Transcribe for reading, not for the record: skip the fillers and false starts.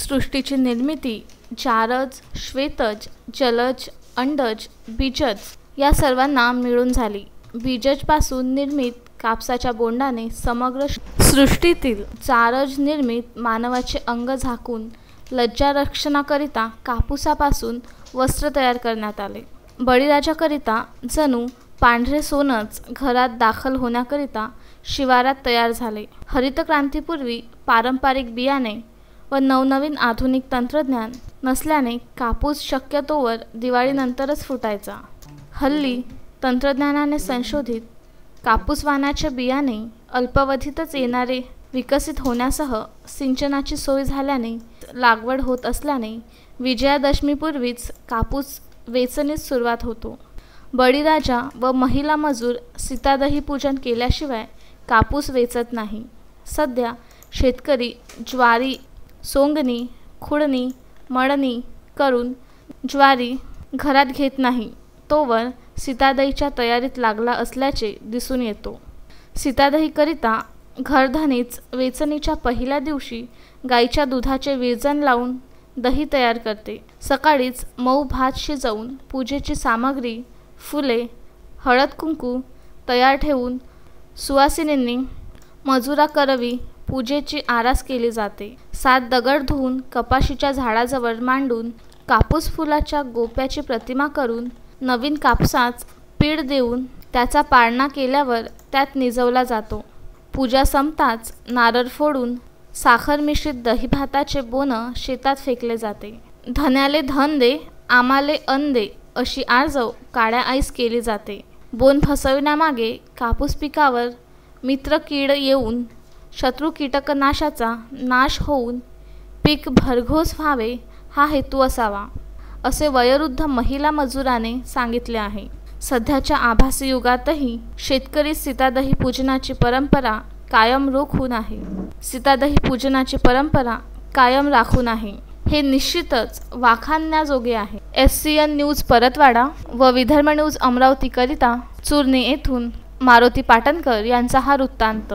सृष्टीची निर्मिती जारज, श्वेतज, जलज, अंडज, बीजज या सर्वांना मिळून झाली। बीजजपासून निर्मित कापसाच्या बोंडाने समग्र सृष्टीतील जारज निर्मित मानवाचे अंग झाकून लज्जारक्षणाकरिता कापूसापासून वस्त्र तयार करण्यात आले। बळीराजाकरिता जणू पांढरे सोनच घरात दाखल होण्याकरिता शिवारात तयार झाले। हरित क्रांतीपूर्वी पारंपरिक बियाणे व नवनवीन आधुनिक तंत्रज्ञान नसल्याने कापूस शक्यतोवर दिवाळीनंतरच फुटायचा। हल्ली तंत्रज्ञानाने संशोधित कापूसवाणाचे बियाणे अल्पावधीतच येणारे विकसित होण्यासह सिंचनाची सोय झाल्याने लागवड होत असल्याने विजयादशमीपूर्वीच कापूस वेचणीस सुरुवात होतो। बळीराजा व महिला मजूर सीतादही पूजन केल्याशिवाय कापूस वेचत नाही। सध्या शेतकरी ज्वारी, सोंगणी, खुडणी, मळणी करून ज्वारी घरात घेत नाही तोवर सीतादहीच्या तयारीत लागला असल्याचे दिसून येतो। सीतादहीकरिता घरधनीच वेचणीच्या पहिल्या दिवशी गाईच्या दुधाचे विरजण लावून दही तयार करते। सकाळीच मऊ भात शिजवून पूजेची सामग्री, फुले, हळद कुंकू तयार ठेवून सुवासिनींनी मजुराकरवी पूजेची आरास केली जाते। 7 दगड धुवून कपाशीच्या झाडाजवळ मांडून कापूस फुलाच्या गोप्याची प्रतिमा करून नवीन कापसास पीळ देऊन त्याचा पाळणा केल्यावर त्यात निजवला जातो। पूजा संपताच नारळ फोडून साखर मिश्रित दही भाताचे बोनं शेतात फेकले जाते। धन्याले धन दे, आमाले अन्न दे अशी आर्जव काळ्या आईस केली जाते। बोन फसविण्यामागे कापूस पिकावर मित्र कीड येऊन शत्रू कीटकनाशाचा नाश होऊन पीक भरघोस व्हावे हा हेतू असावा, असे वयोवृद्ध महिला मजुराने सांगितले आहे। सध्याच्या आभासी युगातही शेतकरी सीतादही पूजनाची परंपरा कायम राखून आहे। सीतादही पूजनाची परंपरा कायम राखून आहे हे निश्चितच वाखाणण्याजोगे आहे। SCN न्यूज परतवाडा व विदर्भ न्यूज अमरावतीकरिता चूर्णी येथून मारुती पाटणकर यांचा हा वृत्तांत।